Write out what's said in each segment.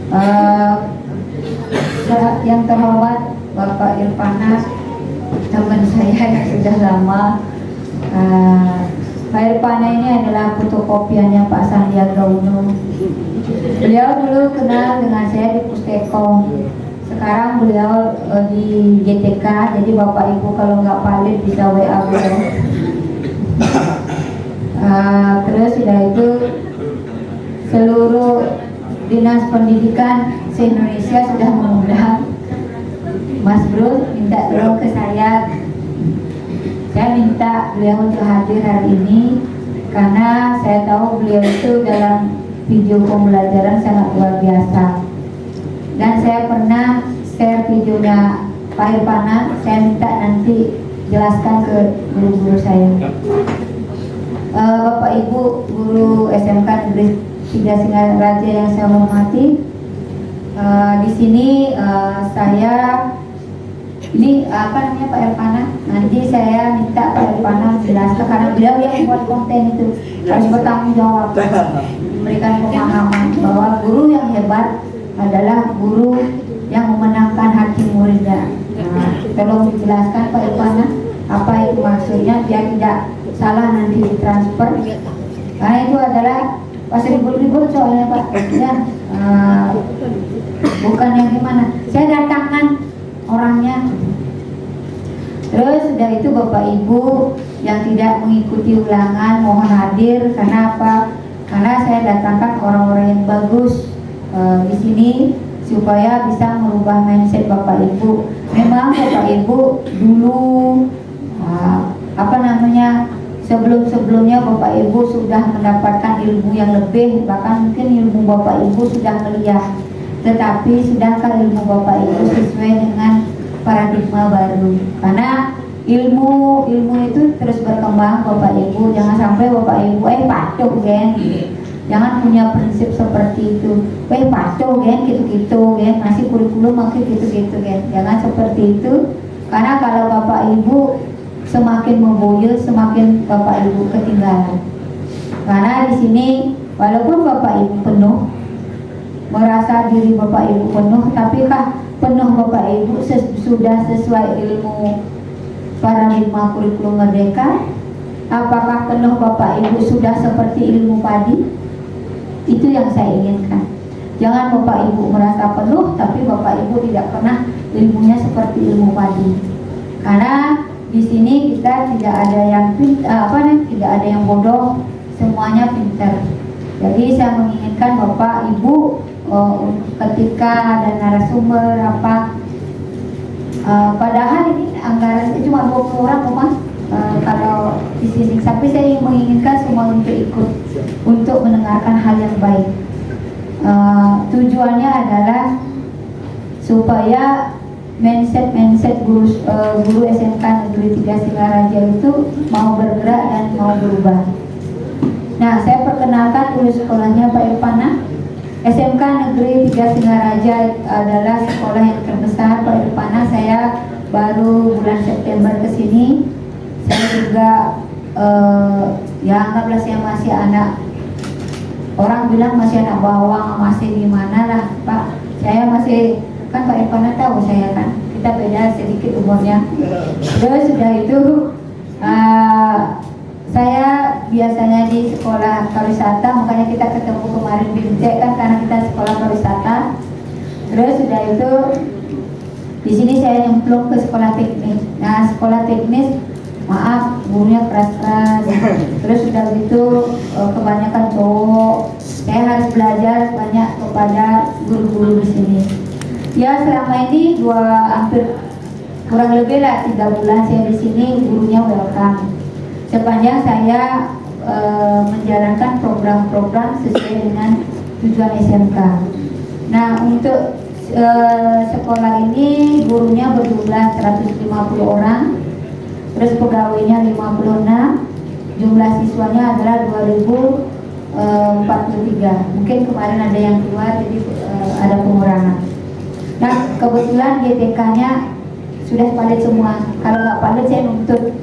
Eh, yang terhormat Bapak Irfana, teman saya yang sudah lama. Pak Irfana ini adalah fotokopiannya Pak Sandiaga Uno. Beliau dulu kenal dengan saya di Pustekom. Sekarang beliau di GTK. Jadi Bapak Ibu kalau nggak valid bisa WA beliau. Terus sudah itu seluruh dinas pendidikan se-Indonesia sudah mengundang Mas Bro minta tolong ke saya. Saya minta beliau untuk hadir hari ini karena saya tahu beliau itu dalam video pembelajaran sangat luar biasa. Dan saya pernah share videonya Pak Irfana. Saya minta nanti jelaskan ke guru-guru saya. Bapak Ibu guru SMK Negeri 3 Singaraja yang saya hormati, di sini saya ini apa namanya Pak Irfana. Nanti saya minta Pak Irfana menjelaskan karena beliau yang membuat konten itu harus bertanggung jawab, memberikan pemahaman bahwa guru yang hebat adalah guru yang memenangkan hati muridnya. Tolong dijelaskan Pak Irfana apa itu maksudnya biar tidak salah nanti ditransfer. Karena itu adalah pas ribut-ribut soalnya Pak, ya, bukan yang gimana. Saya datangkan orangnya. Terus sudah itu Bapak Ibu yang tidak mengikuti ulangan mohon hadir. Karena apa? Karena saya datangkan orang-orang yang bagus di sini supaya bisa merubah mindset Bapak Ibu. Memang Bapak Ibu dulu sebelum-sebelumnya Bapak Ibu sudah mendapatkan ilmu yang lebih, bahkan mungkin ilmu Bapak Ibu sudah meliah. Tetapi sudahkah ilmu Bapak Ibu sesuai dengan paradigma baru? Karena ilmu itu terus berkembang Bapak Ibu. Jangan sampai Bapak Ibu patuh kan. Jangan punya prinsip seperti itu. Patuh kan gitu-gitu kan. Masih kurikulum makin gitu-gitu kan. Jangan seperti itu. Karena kalau Bapak Ibu semakin membuyur, semakin Bapak Ibu ketinggalan. Karena di sini walaupun Bapak Ibu penuh, merasa diri Bapak Ibu penuh, tapi kah penuh Bapak Ibu sudah sesuai ilmu paradigma kurikulum merdeka? Apakah penuh Bapak Ibu sudah seperti ilmu padi? Itu yang saya inginkan. Jangan Bapak Ibu merasa penuh, tapi Bapak Ibu tidak pernah ilmunya seperti ilmu padi. Karena di sini kita tidak ada yang tidak ada yang bodoh, semuanya pintar. Jadi saya menginginkan Bapak Ibu ketika ada narasumber padahal ini anggarannya cuma 20 orang Mas, kalau di sini. Tapi saya menginginkan semua untuk ikut, untuk mendengarkan hal yang baik. Tujuannya adalah supaya mindset guru SMK Negeri 3 Singaraja itu mau bergerak dan mau berubah. Nah, saya perkenalkan dulu sekolahnya Pak Irfana. SMK Negeri 3 Singaraja adalah sekolah yang terbesar Pak Irfana. Saya baru bulan September ke sini. Saya juga ya anggaplah saya masih anak, orang bilang masih anak bawang, masih gimana lah Pak. Saya masih, kan Pak Irfana tahu saya kan, kita beda sedikit umurnya. Terus sudah itu saya biasanya di sekolah pariwisata, makanya kita ketemu kemarin di Binjai kan, karena kita sekolah pariwisata. Terus sudah itu di sini saya nyemplung ke sekolah teknik. Nah, sekolah teknis maaf gurunya keras-keras. Terus sudah gitu kebanyakan cowok. Saya harus belajar banyak kepada guru-guru di sini. Ya selama ini hampir kurang lebih lah 3 bulan saya di sini, gurunya welcome. Sepanjang saya menjalankan program-program sesuai dengan tujuan SMK. Nah, untuk sekolah ini gurunya berjumlah 150 orang, terus pegawainya 56, jumlah siswanya adalah 2043. Mungkin kemarin ada yang keluar, jadi ada pengurangan. Nah, kebetulan GTK-nya sudah valid semua. Kalau nggak valid saya nuntut.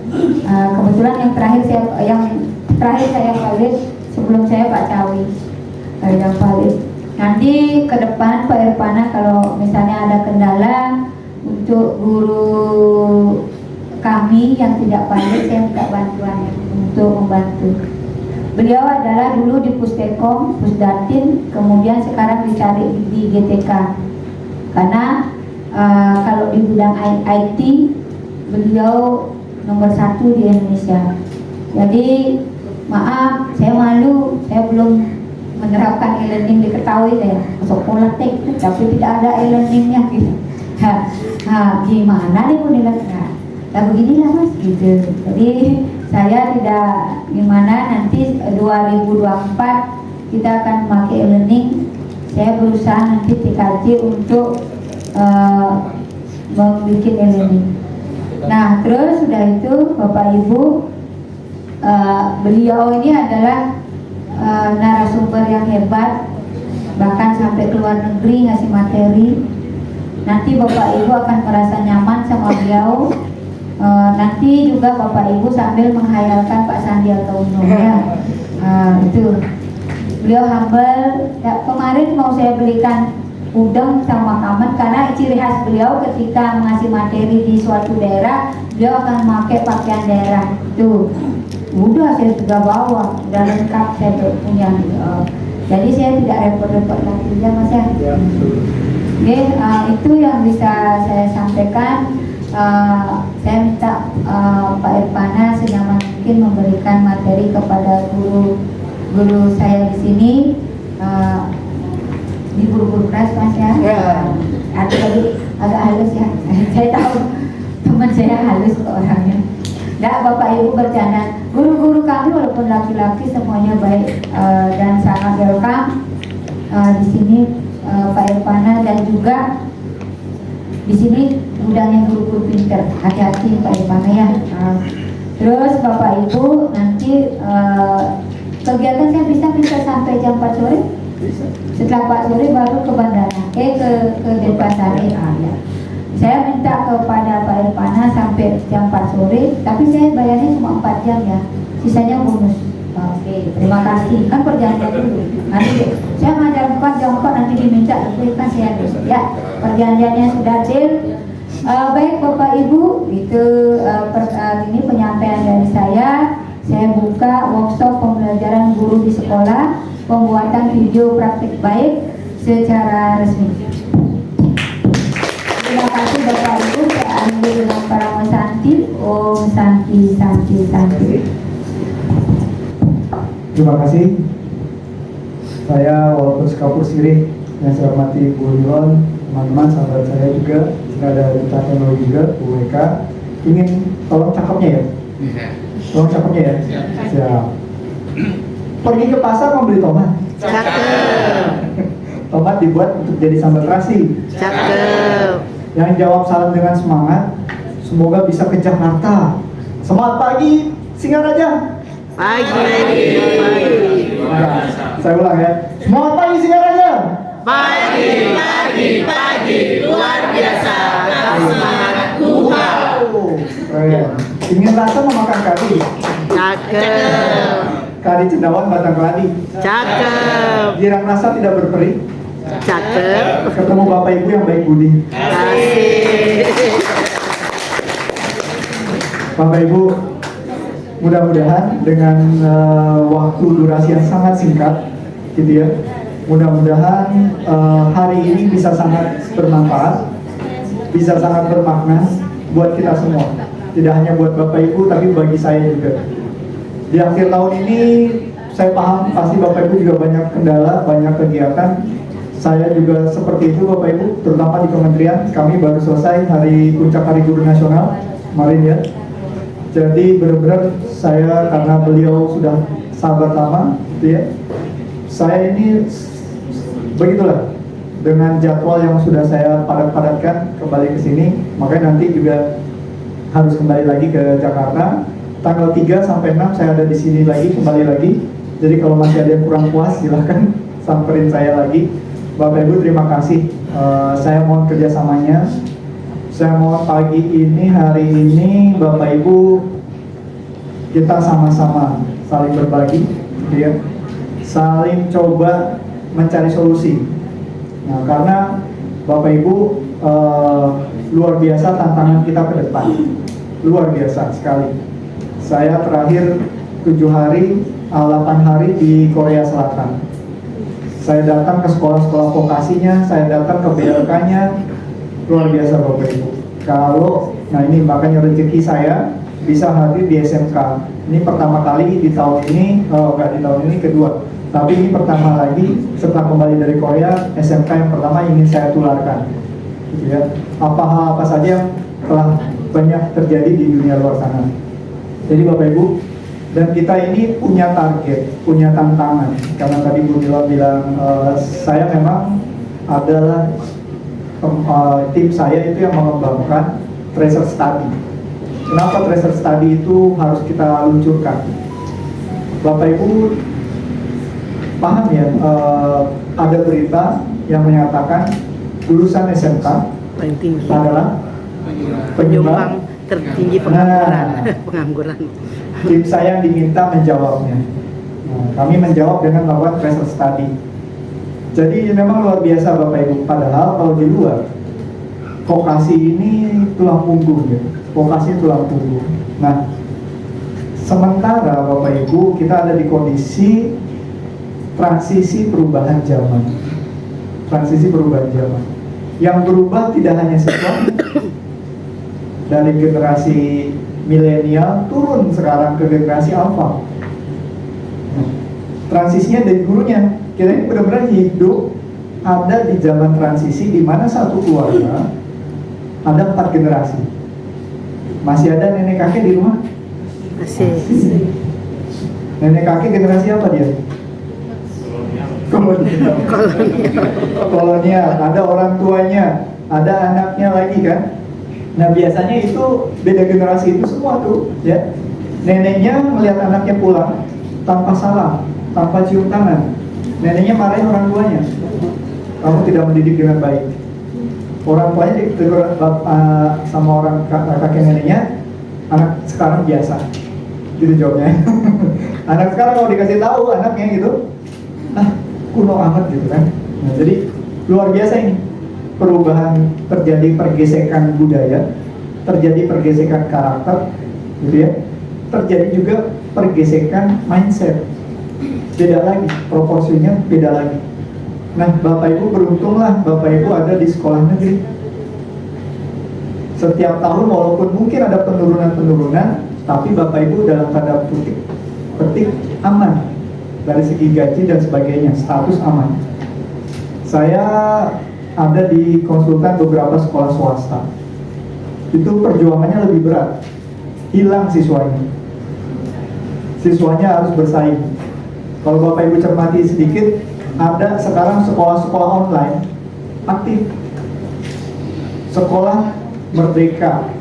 Kebetulan yang terakhir saya valid sebelum saya Pak Cawi yang valid. Nanti ke depan Pak Irfana kalau misalnya ada kendala untuk guru kami yang tidak pandai, saya minta bantuan untuk membantu. Beliau adalah dulu di Pustekom, Pusdatin, kemudian sekarang dicari di GTK. Karena kalau di bidang IT beliau nomor 1 di Indonesia. Jadi maaf, saya malu, saya belum menerapkan e-learning di Ketawi saya. Sekolah teknik tapi tidak ada e-learningnya gitu. Gimana nih penilaian? Nah beginilah mas gitu. Jadi saya tidak gimana, nanti 2024 kita akan memakai e-learning. Saya berusaha nanti TKJ untuk membuat e-learning. Nah terus sudah itu Bapak Ibu, beliau ini adalah narasumber yang hebat, bahkan sampai ke luar negeri ngasih materi. Nanti Bapak Ibu akan merasa nyaman sama beliau. Nanti juga Bapak Ibu sambil menghayalkan Pak Sandiaga Uno ya. Itu beliau humble ya, kemarin mau saya belikan udang sama makanan karena ciri khas beliau ketika mengasih materi di suatu daerah beliau akan memakai pakaian daerah. Tuh udah saya juga bawa, udah lengkap saya punya. Jadi saya tidak repot-repot lagi ya mas ya. Oke, itu yang bisa saya sampaikan. Saya minta Pak Irfana senyaman mungkin memberikan materi kepada guru saya di sini, di guru-guru kelas mas ya. Atau tadi agak halus ya. Saya tahu teman saya halus kok orangnya. Nah Bapak Ibu bercanda, guru-guru kami walaupun laki-laki semuanya baik dan sangat welcome di sini Pak Irfana, dan juga di sini gudangnya guru-guru pinter, hati-hati Pak Irfana ya. Terus Bapak Ibu nanti kegiatan saya bisa sampai jam 4 sore. Setelah 4 sore baru ke bandara, ke Denpasar ya. Saya minta kepada Pak Irfana sampai jam 4 sore, tapi saya bayarnya cuma 4 jam ya, sisanya bonus. Oke, terima kasih. Kan perjanjian dulu. Nanti saya ngajar 4 jam 4 nanti diminta lebih kan saya ya. Perjanjiannya sudah deal. Baik Bapak Ibu, itu ini penyampaian dari saya. Saya buka workshop pembelajaran guru di sekolah, pembuatan video praktik baik secara resmi. Terima kasih Bapak Ibu. Saya akhiri dengan para Santi. Om Santi Santi Santi. Terima kasih. Saya walaupun sekapur sirih yang saya hormati Bu Nilon, teman-teman sahabat saya juga, jika ada Duta Teknologi juga, Bu Eka, ingin tolong cakepnya ya. Tolong cakepnya ya. Siap. Pergi ke pasar membeli tomat. Cakep. Tomat dibuat untuk jadi sambal terasi. Cakep. Yang jawab salam dengan semangat, semoga bisa ke Jakarta. Semangat pagi, Singaraja. Pagi. Nah, saya ulang ya. Semangat pagi, Singaraja. Pagi. Luar biasa. Semangat Tuhan. Keren. Ingin rasa memakan kari. Cakep. Kari cendawan batang keladi. Cakep. Girang rasa tidak berperi. Cakep. Ketemu Bapak Ibu yang baik budi. Kasih. Bapak Ibu, mudah-mudahan dengan waktu durasi yang sangat singkat, gitu ya. Mudah-mudahan hari ini bisa sangat bermanfaat, bisa sangat bermakna buat kita semua. Tidak hanya buat Bapak Ibu, tapi bagi saya juga. Di akhir tahun ini, saya paham pasti Bapak Ibu juga banyak kendala, banyak kegiatan. Saya juga seperti itu Bapak Ibu, terutama di kementerian. Kami baru selesai puncak Hari Guru Nasional kemarin ya. Jadi benar-benar saya, karena beliau sudah sahabat lama gitu ya, saya ini begitulah dengan jadwal yang sudah saya padat-padatkan kembali ke sini. Makanya nanti juga harus kembali lagi ke Jakarta. Tanggal 3 sampai 6 saya ada di sini lagi, kembali lagi. Jadi kalau masih ada yang kurang puas silahkan samperin saya lagi. Bapak Ibu terima kasih. Saya mohon kerjasamanya. Saya mohon pagi ini, hari ini Bapak Ibu kita sama-sama saling berbagi, gitu ya. Saling coba mencari solusi. Nah, karena Bapak Ibu luar biasa tantangan kita ke depan, luar biasa sekali. Saya terakhir 7 hari, 8 hari di Korea Selatan. Saya datang ke sekolah-sekolah vokasinya, saya datang ke BLK-nya, luar biasa Bapak Ibu. Nah ini makanya rezeki saya bisa hadir di SMK. Ini pertama kali di tahun ini, enggak di tahun ini, kedua. Tapi ini pertama lagi setelah kembali dari Korea, SMK yang pertama ingin saya tularkan. Gitu ya. Apa saja yang telah banyak terjadi di dunia luar sana. Jadi Bapak Ibu, dan kita ini punya target, punya tantangan. Karena tadi Bu Mila bilang, saya memang adalah tim saya itu yang mengembangkan tracer study. Kenapa tracer study itu harus kita luncurkan? Bapak Ibu paham ya, ada berita yang menyatakan lulusan SMK Paling tinggi. adalah Penyumbang tertinggi pengangguran. Pengangguran. Tim saya diminta menjawabnya. Nah, kami menjawab dengan melakukan tracer study. Jadi memang luar biasa Bapak Ibu. Padahal kalau di luar, vokasi ini tulang punggung ya. Vokasi tulang punggung. Nah, sementara Bapak Ibu kita ada di kondisi transisi perubahan zaman. Transisi perubahan zaman. Yang berubah tidak hanya siswa dari generasi milenial turun sekarang ke generasi alpha. Nah, transisinya dari gurunya. Kita ini benar-benar hidup ada di zaman transisi di mana satu keluarga ada 4 generasi. Masih ada nenek kakek di rumah? Masih. Nenek kakek generasi apa dia? Kolonial. Kolonial. Ada orang tuanya, ada anaknya lagi kan. Nah biasanya itu beda generasi itu semua tuh ya. Neneknya melihat anaknya pulang tanpa salam, tanpa cium tangan. Neneknya marahin orang tuanya, kamu tidak mendidik dengan baik. Orang tuanya ditegur sama orang kakek neneknya, anak sekarang biasa, gitu jawabnya. Anak sekarang kalau dikasih tahu anaknya gitu, kuno amat gitu kan. Nah, jadi luar biasa ini perubahan, terjadi pergesekan budaya, terjadi pergesekan karakter, gitu ya. Terjadi juga pergesekan mindset. Beda lagi, proporsinya beda lagi. Nah, Bapak Ibu beruntunglah Bapak Ibu ada di sekolah negeri. Setiap tahun walaupun mungkin ada penurunan-penurunan, tapi Bapak Ibu dalam tanda petik aman dari segi gaji dan sebagainya, status aman. Saya ada di konsultan beberapa sekolah swasta. Itu perjuangannya lebih berat. Hilang siswanya. Siswanya harus bersaing. Kalau Bapak Ibu cermati sedikit, ada sekarang sekolah-sekolah online aktif. Sekolah Merdeka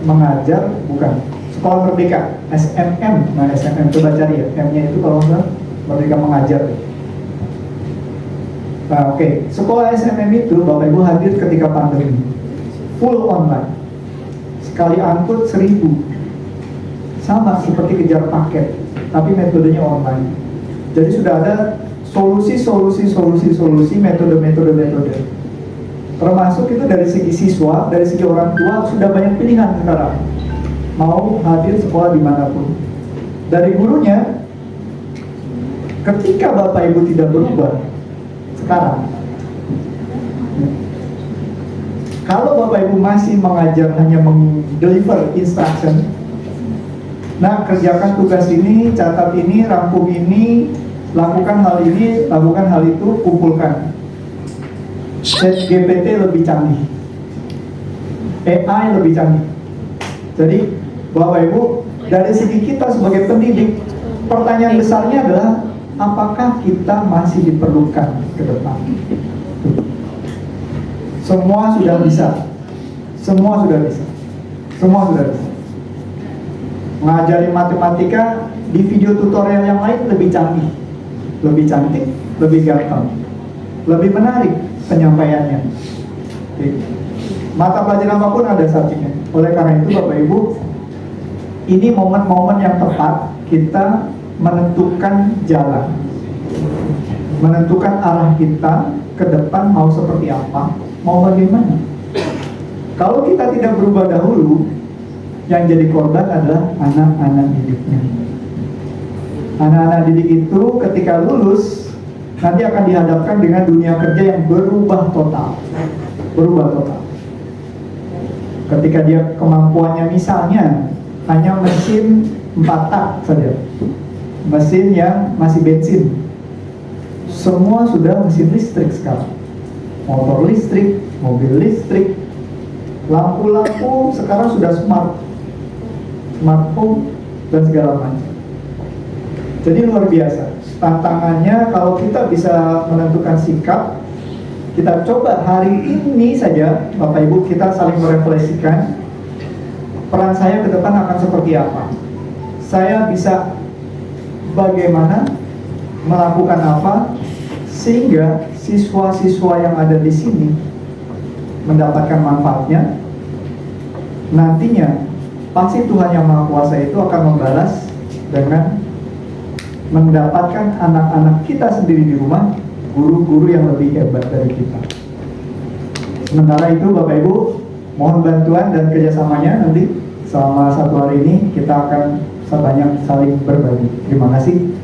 Mengajar, bukan. Sekolah Merdeka, SMM. Nah, SMM coba cari ya. M-nya itu kalau nggak Merdeka Mengajar. Nah, oke. Sekolah SMM itu Bapak Ibu hadir ketika pandemi. Full online. Sekali angkut 1.000. Sama seperti kejar paket, tapi metodenya online. Jadi sudah ada solusi, metode. Termasuk itu dari segi siswa, dari segi orang tua sudah banyak pilihan sekarang. Mau hadir sekolah dimanapun. Dari gurunya, ketika Bapak Ibu tidak berubah sekarang, kalau Bapak Ibu masih mengajar hanya meng-deliver instruction, nah kerjakan tugas ini, catat ini, rangkum ini, lakukan hal ini, lakukan hal itu, kumpulkan. ChatGPT lebih canggih, AI lebih canggih. Jadi Bapak Ibu, dari segi kita sebagai pendidik, pertanyaan besarnya adalah apakah kita masih diperlukan ke depan? Semua sudah bisa. Mengajari matematika di video tutorial yang lain lebih canggih, lebih cantik, lebih gampang, lebih menarik penyampaiannya. Mata pelajaran apapun ada subjeknya. Oleh karena itu Bapak Ibu, ini momen-momen yang tepat kita menentukan jalan. menentukan arah kita ke depan mau seperti apa, mau bagaimana. Kalau kita tidak berubah dahulu, yang jadi korban adalah anak-anak didiknya. Anak-anak didik itu ketika lulus nanti akan dihadapkan dengan dunia kerja yang berubah total. Berubah total. Ketika dia kemampuannya misalnya hanya mesin 4 tak saja, mesin yang masih bensin, semua sudah mesin listrik sekarang, motor listrik, mobil listrik, lampu-lampu sekarang sudah smartphone dan segala macam. Jadi luar biasa tantangannya. Kalau kita bisa menentukan sikap, kita coba hari ini saja Bapak Ibu, kita saling merefleksikan peran saya ke depan akan seperti apa. Saya bisa bagaimana melakukan apa sehingga siswa-siswa yang ada di sini mendapatkan manfaatnya. Nantinya pasti Tuhan Yang Maha Kuasa itu akan membalas dengan mendapatkan anak-anak kita sendiri di rumah, guru-guru yang lebih hebat dari kita. Sementara itu Bapak Ibu, mohon bantuan dan kerjasamanya nanti selama 1 hari ini kita akan sebanyak saling berbagi. Terima kasih.